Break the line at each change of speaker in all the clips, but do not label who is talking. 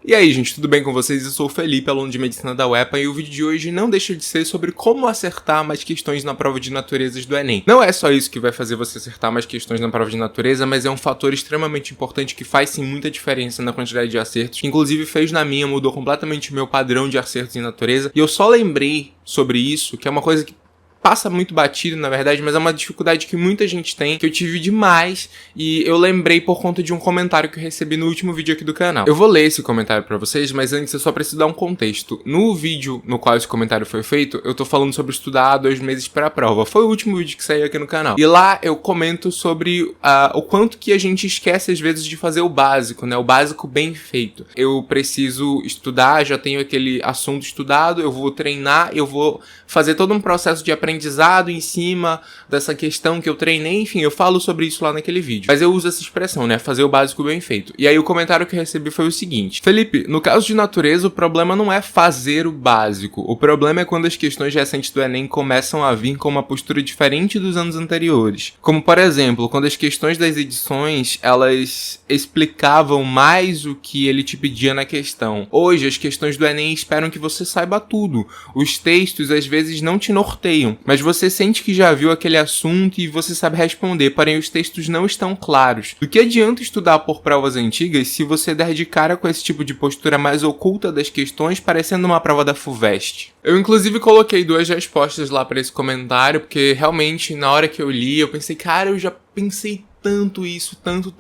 E aí, gente, tudo bem com vocês? Eu sou o Felipe, aluno de Medicina da UEPA, e o vídeo de hoje não deixa de ser sobre como acertar mais questões na prova de naturezas do Enem. Não é só isso que vai fazer você acertar mais questões na prova de natureza, mas é um fator extremamente importante que faz sim muita diferença na quantidade de acertos, que inclusive fez na minha, mudou completamente o meu padrão de acertos em natureza, e eu só lembrei sobre isso, que é uma coisa que passa muito batido, na verdade, mas é uma dificuldade que muita gente tem, que eu tive demais, e eu lembrei por conta de um comentário que eu recebi no último vídeo aqui do canal. Eu vou ler esse comentário pra vocês, mas antes eu só preciso dar um contexto. No vídeo no qual esse comentário foi feito, eu tô falando sobre estudar 2 meses pra prova. Foi o último vídeo que saiu aqui no canal. E lá eu comento sobre o quanto que a gente esquece às vezes de fazer o básico, né? O básico bem feito. Eu preciso estudar, já tenho aquele assunto estudado, eu vou treinar, eu vou fazer todo um processo de aprendizado em cima dessa questão que eu treinei, enfim, eu falo sobre isso lá naquele vídeo. Mas eu uso essa expressão, né, fazer o básico bem feito. E aí o comentário que eu recebi foi o seguinte: Felipe, no caso de natureza, o problema não é fazer o básico, o problema é quando as questões recentes do Enem começam a vir com uma postura diferente dos anos anteriores. Como, por exemplo, quando as questões das edições, elas explicavam mais o que ele te pedia na questão. Hoje, as questões do Enem esperam que você saiba tudo. Os textos, às vezes, não te norteiam, mas você sente que já viu aquele assunto e você sabe responder, porém os textos não estão claros. Do que adianta estudar por provas antigas se você der de cara com esse tipo de postura mais oculta das questões, parecendo uma prova da FUVEST? Eu inclusive coloquei 2 respostas lá para esse comentário, porque realmente na hora que eu li, eu pensei, cara, eu já pensei tanto isso, tanto,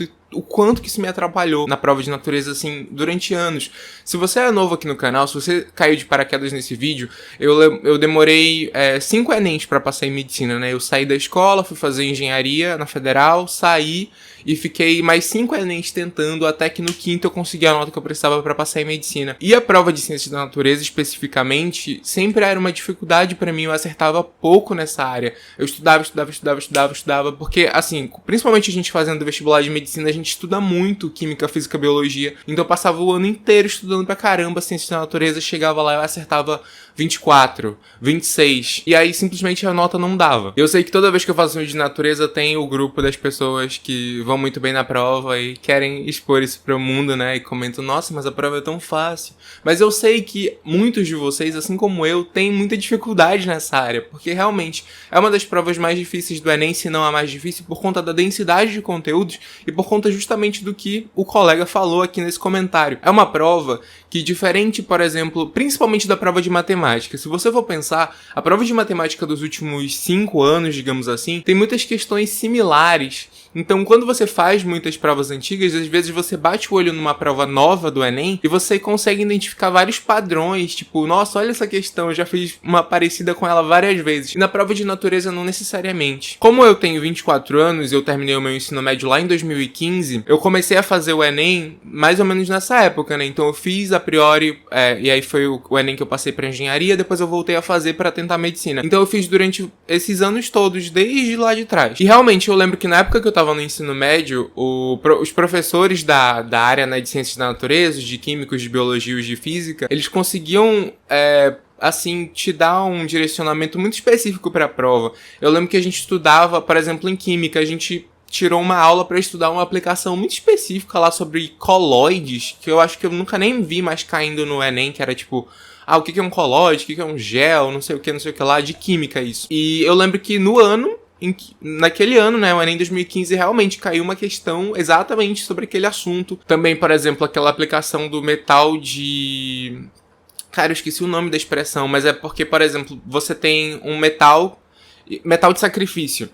e o quanto que isso me atrapalhou na prova de natureza, assim, durante anos. Se você é novo aqui no canal, se você caiu de paraquedas nesse vídeo, eu demorei 5 Enems pra passar em medicina, né? Eu saí da escola, fui fazer engenharia na Federal, saí e fiquei mais 5 Enems tentando, até que no 5º eu consegui a nota que eu precisava pra passar em medicina. E a prova de ciências da natureza, especificamente, sempre era uma dificuldade pra mim, eu acertava pouco nessa área. Eu estudava, porque, assim, principalmente a gente fazendo vestibular de medicina, a gente estuda muito química, física, biologia. Então eu passava o ano inteiro estudando pra caramba ciências da natureza, chegava lá e eu acertava 24, 26. E aí simplesmente a nota não dava. Eu sei que toda vez que eu faço um vídeo de natureza tem o grupo das pessoas que vão muito bem na prova e querem expor isso pro mundo, né? E comentam, nossa, mas a prova é tão fácil. Mas eu sei que muitos de vocês, assim como eu, têm muita dificuldade nessa área, porque realmente é uma das provas mais difíceis do Enem, se não a mais difícil, por conta da densidade de conteúdos e por conta justamente do que o colega falou aqui nesse comentário. É uma prova que, diferente, por exemplo, principalmente da prova de matemática, se você for pensar, a prova de matemática dos últimos 5 anos, digamos assim, tem muitas questões similares. Então, quando você faz muitas provas antigas, às vezes você bate o olho numa prova nova do Enem e você consegue identificar vários padrões, tipo, nossa, olha essa questão, eu já fiz uma parecida com ela várias vezes. E na prova de natureza, não necessariamente. Como eu tenho 24 anos e eu terminei o meu ensino médio lá em 2015, eu comecei a fazer o Enem mais ou menos nessa época, né? Então eu fiz a priori, e aí foi o Enem que eu passei pra engenharia, depois eu voltei a fazer pra tentar medicina. Então eu fiz durante esses anos todos, desde lá de trás. E realmente eu lembro que na época que eu tava no ensino médio, os professores da área, né, de ciências da natureza, de químicos, de biologia e de física, eles conseguiam assim, te dar um direcionamento muito específico para a prova. Eu lembro que a gente estudava, por exemplo, em química, a gente tirou uma aula para estudar uma aplicação muito específica lá sobre coloides, que eu acho que eu nunca nem vi mais caindo no Enem, que era tipo, o que é um colóide, o que é um gel, não sei o que lá, de química isso. E eu lembro que naquele ano, né, o Enem 2015, realmente caiu uma questão exatamente sobre aquele assunto. Também, por exemplo, aquela aplicação do metal de... Cara, eu esqueci o nome da expressão, mas é porque, por exemplo, você tem um metal de sacrifício.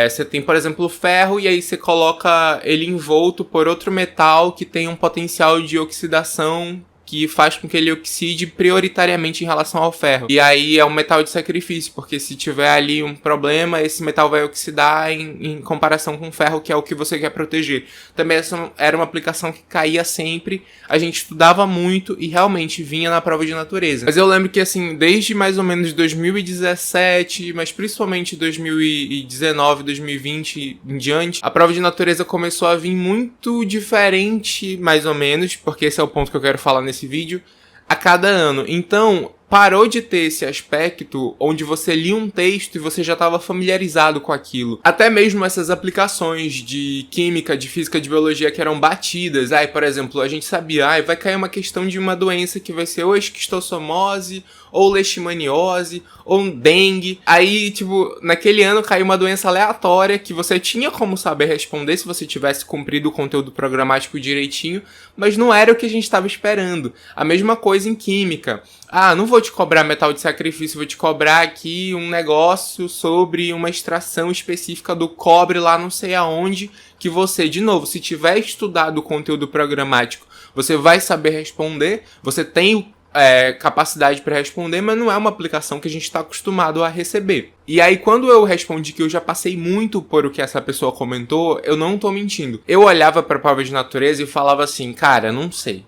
Você tem, por exemplo, o ferro e aí você coloca ele envolto por outro metal que tem um potencial de oxidação que faz com que ele oxide prioritariamente em relação ao ferro. E aí é um metal de sacrifício, porque se tiver ali um problema, esse metal vai oxidar em comparação com o ferro, que é o que você quer proteger. Também essa era uma aplicação que caía sempre, a gente estudava muito e realmente vinha na prova de natureza. Mas eu lembro que, assim, desde mais ou menos 2017, mas principalmente 2019, 2020 em diante, a prova de natureza começou a vir muito diferente, mais ou menos, porque esse é o ponto que eu quero falar nesse vídeo, a cada ano. Então, parou de ter esse aspecto onde você lia um texto e você já estava familiarizado com aquilo. Até mesmo essas aplicações de química, de física, de biologia que eram batidas. Aí, por exemplo, a gente sabia, vai cair uma questão de uma doença que vai ser ou esquistossomose, ou leishmaniose, ou um dengue. Aí, tipo, naquele ano caiu uma doença aleatória que você tinha como saber responder se você tivesse cumprido o conteúdo programático direitinho, mas não era o que a gente estava esperando. A mesma coisa em química. Não vou te cobrar metal de sacrifício, vou te cobrar aqui um negócio sobre uma extração específica do cobre lá não sei aonde, que você, de novo, se tiver estudado o conteúdo programático, você vai saber responder, você tem capacidade para responder, mas não é uma aplicação que a gente está acostumado a receber. E aí, quando eu respondi que eu já passei muito por o que essa pessoa comentou, eu não tô mentindo. Eu olhava para a prova de natureza e falava assim, cara, não sei.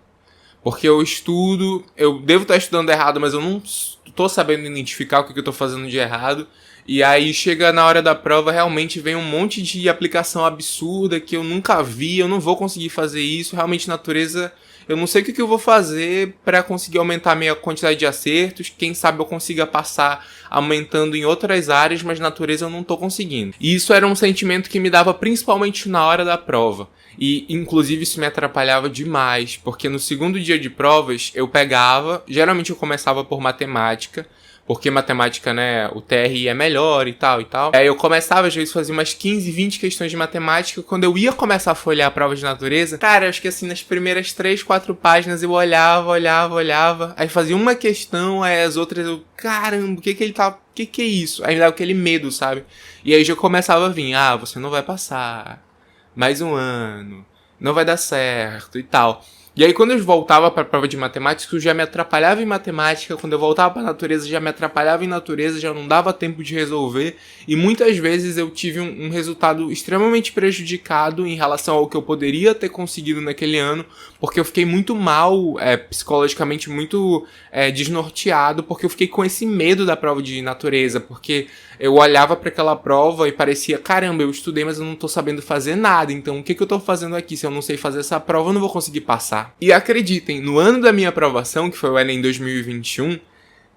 Porque eu estudo, eu devo estar estudando errado, mas eu não tô sabendo identificar o que eu tô fazendo de errado. E aí chega na hora da prova, realmente vem um monte de aplicação absurda que eu nunca vi, eu não vou conseguir fazer isso. Realmente, natureza, eu não sei o que eu vou fazer para conseguir aumentar a minha quantidade de acertos. Quem sabe eu consiga passar aumentando em outras áreas, mas natureza eu não tô conseguindo. E isso era um sentimento que me dava principalmente na hora da prova. E, inclusive, isso me atrapalhava demais, porque no segundo dia de provas, eu pegava... Geralmente eu começava por matemática, porque matemática, né, o TRI é melhor e tal e tal. Aí eu começava, às vezes, fazia umas 15, 20 questões de matemática. Quando eu ia começar a folhear a prova de natureza, cara, acho que assim, nas primeiras 3, 4 páginas eu olhava. Aí fazia uma questão, aí as outras eu, caramba, o que ele tá... O que é isso? Aí me dava aquele medo, sabe? E aí já começava a vir, você não vai passar... mais um ano, não vai dar certo e tal. E aí quando eu voltava para a prova de matemática, eu já me atrapalhava em matemática, quando eu voltava para a natureza, já me atrapalhava em natureza, já não dava tempo de resolver, e muitas vezes eu tive um resultado extremamente prejudicado em relação ao que eu poderia ter conseguido naquele ano, porque eu fiquei muito mal, psicologicamente muito desnorteado, porque eu fiquei com esse medo da prova de natureza, porque eu olhava para aquela prova e parecia, caramba, eu estudei, mas eu não tô sabendo fazer nada, então o que eu tô fazendo aqui? Se eu não sei fazer essa prova, eu não vou conseguir passar. E acreditem, no ano da minha aprovação, que foi o Enem 2021,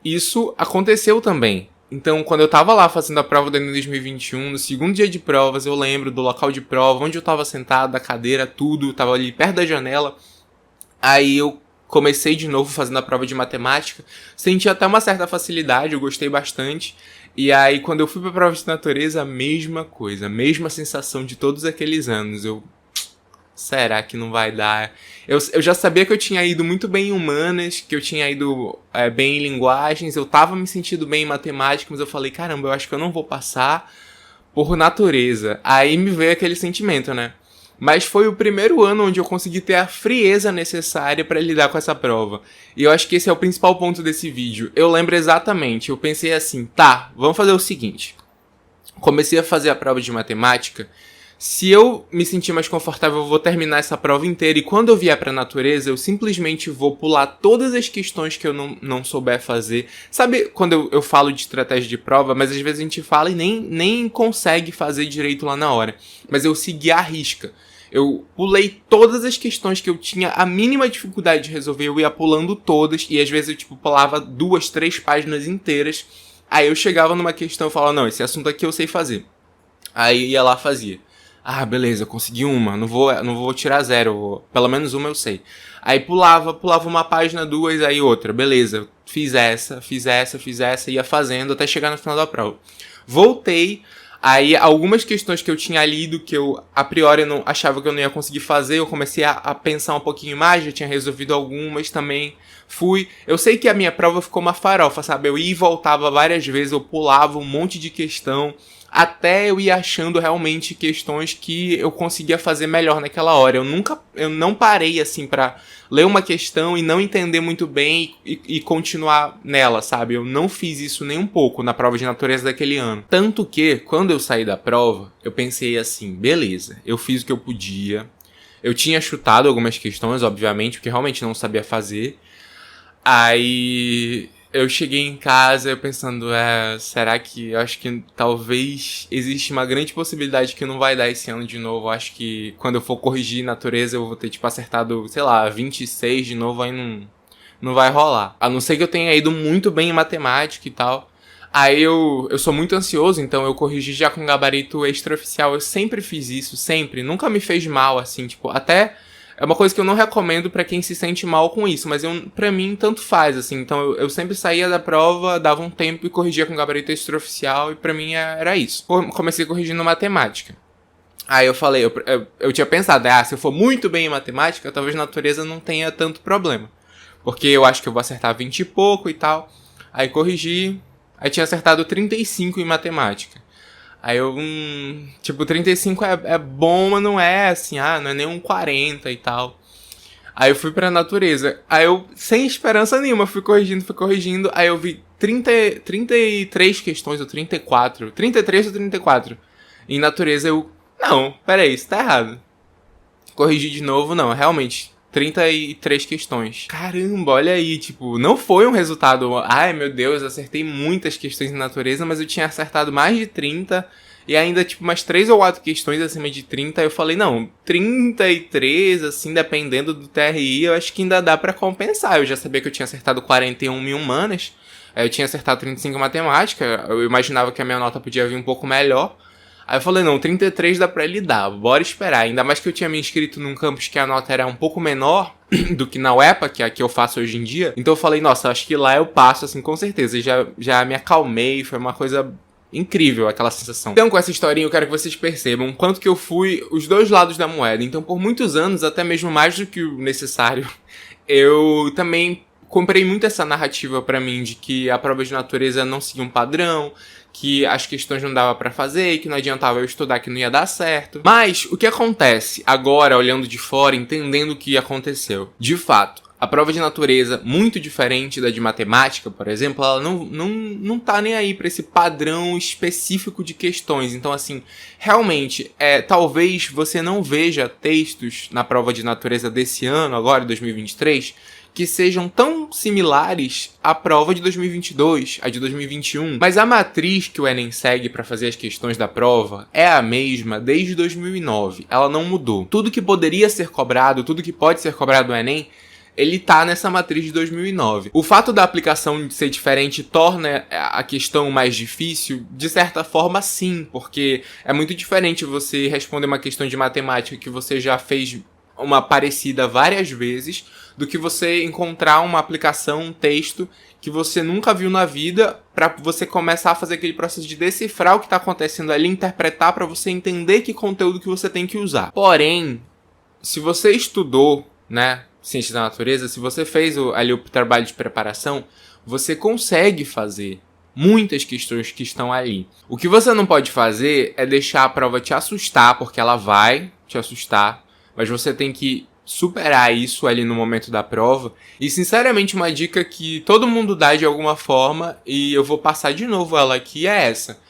isso aconteceu também. Então, quando eu tava lá fazendo a prova do Enem 2021, no segundo dia de provas, eu lembro do local de prova, onde eu tava sentado, da cadeira, tudo, tava ali perto da janela. Aí eu comecei de novo fazendo a prova de matemática, senti até uma certa facilidade, eu gostei bastante. E aí, quando eu fui pra prova de natureza, a mesma coisa, a mesma sensação de todos aqueles anos. Será que não vai dar? Eu já sabia que eu tinha ido muito bem em humanas, que eu tinha ido bem em linguagens, eu tava me sentindo bem em matemática, mas eu falei, caramba, eu acho que eu não vou passar por natureza. Aí me veio aquele sentimento, né? Mas foi o primeiro ano onde eu consegui ter a frieza necessária para lidar com essa prova. E eu acho que esse é o principal ponto desse vídeo. Eu lembro exatamente, eu pensei assim, tá, vamos fazer o seguinte. Comecei a fazer a prova de matemática. Se eu me sentir mais confortável, eu vou terminar essa prova inteira. E quando eu vier pra natureza, eu simplesmente vou pular todas as questões que eu não souber fazer. Sabe quando eu falo de estratégia de prova, mas às vezes a gente fala e nem consegue fazer direito lá na hora. Mas eu segui à risca. Eu pulei todas as questões que eu tinha a mínima dificuldade de resolver, eu ia pulando todas, e às vezes eu pulava 2, 3 páginas inteiras. Aí eu chegava numa questão e falava, não, esse assunto aqui eu sei fazer. Aí ia lá fazia. Beleza, consegui uma, não vou tirar 0, pelo menos uma eu sei. Aí pulava uma página, 2, aí outra, beleza, fiz essa, ia fazendo até chegar no final da prova. Voltei. Aí, algumas questões que eu tinha lido, que eu, a priori, não achava que eu não ia conseguir fazer, eu comecei a pensar um pouquinho mais, já tinha resolvido algumas também, eu sei que a minha prova ficou uma farofa, sabe, eu ia e voltava várias vezes, eu pulava um monte de questão, até eu ir achando realmente questões que eu conseguia fazer melhor naquela hora. Eu não parei assim pra ler uma questão e não entender muito bem e continuar nela, sabe? Eu não fiz isso nem um pouco na prova de natureza daquele ano. Tanto que, quando eu saí da prova, eu pensei assim, beleza, eu fiz o que eu podia. Eu tinha chutado algumas questões, obviamente, porque realmente não sabia fazer. Aí eu cheguei em casa pensando, será que... Eu acho que talvez existe uma grande possibilidade que não vai dar esse ano de novo. Eu acho que quando eu for corrigir natureza eu vou ter, acertado, sei lá, 26 de novo, aí não vai rolar. A não ser que eu tenha ido muito bem em matemática e tal. Aí eu sou muito ansioso, então eu corrigi já com gabarito extraoficial. Eu sempre fiz isso, sempre. Nunca me fez mal, assim, tipo, até... É uma coisa que eu não recomendo pra quem se sente mal com isso, mas pra mim tanto faz, assim. Então eu sempre saía da prova, dava um tempo e corrigia com gabarito extraoficial, e pra mim era isso. Comecei corrigindo matemática. Aí eu falei, eu tinha pensado, se eu for muito bem em matemática, talvez natureza não tenha tanto problema. Porque eu acho que eu vou acertar 20 e pouco e tal. Aí corrigi, aí tinha acertado 35 em matemática. Aí eu, tipo, 35 é bom, mas não é assim, não é nem um 40 e tal. Aí eu fui pra natureza. Aí eu, sem esperança nenhuma, fui corrigindo. Aí eu vi 33 questões, ou 34. 33 ou 34. Em natureza eu, não, peraí, isso tá errado. Corrigi de novo, não, realmente, 33 questões. Caramba, olha aí, tipo, não foi um resultado... Ai, meu Deus, acertei muitas questões em natureza, mas eu tinha acertado mais de 30 e ainda, tipo, umas 3 ou 4 questões acima de 30. Aí eu falei, não, 33, assim, dependendo do TRI, eu acho que ainda dá pra compensar. Eu já sabia que eu tinha acertado 41 em humanas, eu tinha acertado 35 em matemática, eu imaginava que a minha nota podia vir um pouco melhor. Aí eu falei, não, 33 dá pra lidar, bora esperar. Ainda mais que eu tinha me inscrito num campus que a nota era um pouco menor do que na UEPA, que é a que eu faço hoje em dia. Então eu falei, nossa, acho que lá eu passo, assim, com certeza. E já me acalmei, foi uma coisa incrível aquela sensação. Então com essa historinha eu quero que vocês percebam quanto que eu fui os dois lados da moeda. Então por muitos anos, até mesmo mais do que o necessário, eu também comprei muito essa narrativa pra mim de que a prova de natureza não seguia um padrão, que as questões não dava pra fazer, que não adiantava eu estudar, que não ia dar certo. Mas o que acontece agora, olhando de fora, entendendo o que aconteceu? De fato, a prova de natureza, muito diferente da de matemática, por exemplo, ela não tá nem aí pra esse padrão específico de questões. Então, assim, realmente, talvez você não veja textos na prova de natureza desse ano, agora, 2023, que sejam tão similares à prova de 2022, a de 2021. Mas a matriz que o Enem segue para fazer as questões da prova é a mesma desde 2009. Ela não mudou. Tudo que poderia ser cobrado, tudo que pode ser cobrado do Enem, ele tá nessa matriz de 2009. O fato da aplicação ser diferente torna a questão mais difícil? De certa forma, sim, porque é muito diferente você responder uma questão de matemática que você já fez uma parecida várias vezes, do que você encontrar uma aplicação, um texto que você nunca viu na vida, para você começar a fazer aquele processo de decifrar o que está acontecendo ali, interpretar para você entender que conteúdo que você tem que usar. Porém, se você estudou, né, ciência da natureza, se você fez ali o trabalho de preparação, você consegue fazer muitas questões que estão ali. O que você não pode fazer é deixar a prova te assustar, porque ela vai te assustar, mas você tem que superar isso ali no momento da prova. E sinceramente uma dica que todo mundo dá de alguma forma, e eu vou passar de novo ela aqui, é essa.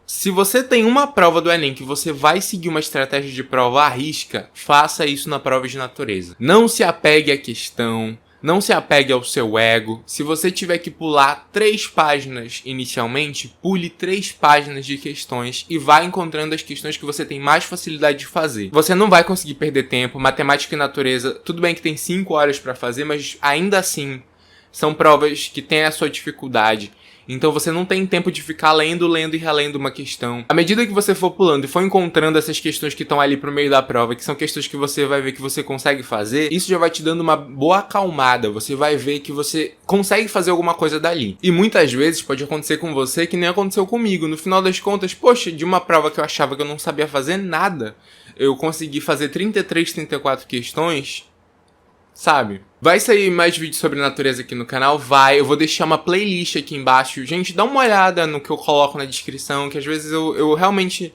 Se você tem uma prova do Enem que você vai seguir uma estratégia de prova à risca, faça isso na prova de natureza. Não se apegue à questão, não se apegue ao seu ego. Se você tiver que pular 3 páginas inicialmente, pule 3 páginas de questões e vá encontrando as questões que você tem mais facilidade de fazer. Você não vai conseguir perder tempo. Matemática e natureza, tudo bem que tem 5 horas para fazer, mas ainda assim são provas que têm a sua dificuldade. Então você não tem tempo de ficar lendo e relendo uma questão. À medida que você for pulando e for encontrando essas questões que estão ali pro meio da prova, que são questões que você vai ver que você consegue fazer, isso já vai te dando uma boa acalmada. Você vai ver que você consegue fazer alguma coisa dali. E muitas vezes pode acontecer com você que nem aconteceu comigo. No final das contas, poxa, de uma prova que eu achava que eu não sabia fazer nada, eu consegui fazer 33, 34 questões, sabe? Vai sair mais vídeos sobre natureza aqui no canal? Vai. Eu vou deixar uma playlist aqui embaixo. Gente, dá uma olhada no que eu coloco na descrição, que às vezes eu realmente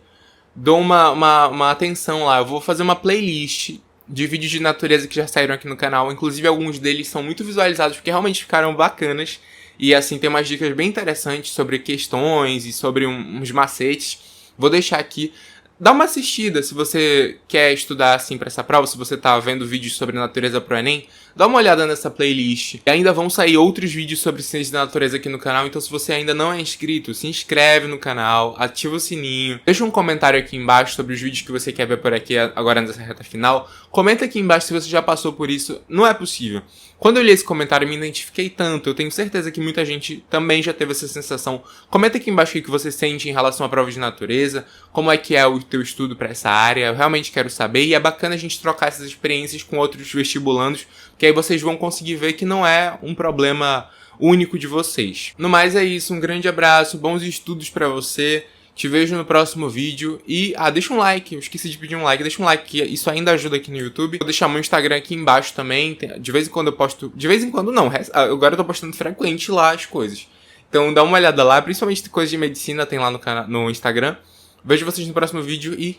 dou uma atenção lá. Eu vou fazer uma playlist de vídeos de natureza que já saíram aqui no canal. Inclusive, alguns deles são muito visualizados, porque realmente ficaram bacanas. E assim, tem umas dicas bem interessantes sobre questões e sobre uns macetes. Vou deixar aqui. Dá uma assistida se você quer estudar assim pra essa prova, se você tá vendo vídeos sobre natureza pro Enem, dá uma olhada nessa playlist. E ainda vão sair outros vídeos sobre ciência da natureza aqui no canal, então se você ainda não é inscrito, se inscreve no canal, ativa o sininho, deixa um comentário aqui embaixo sobre os vídeos que você quer ver por aqui agora nessa reta final. Comenta aqui embaixo se você já passou por isso. Não é possível. Quando eu li esse comentário, eu me identifiquei tanto. Eu tenho certeza que muita gente também já teve essa sensação. Comenta aqui embaixo o que você sente em relação à prova de natureza, como é que é o teu estudo para essa área. Eu realmente quero saber e é bacana a gente trocar essas experiências com outros vestibulandos, que aí vocês vão conseguir ver que não é um problema único de vocês. No mais é isso, um grande abraço, bons estudos pra você. Te vejo no próximo vídeo e, deixa um like, eu esqueci de pedir um like, deixa um like que isso ainda ajuda aqui no YouTube. Vou deixar meu Instagram aqui embaixo também, de vez em quando eu posto, de vez em quando não, agora eu tô postando frequente lá as coisas. Então dá uma olhada lá, principalmente coisas de medicina tem lá no Instagram. Vejo vocês no próximo vídeo e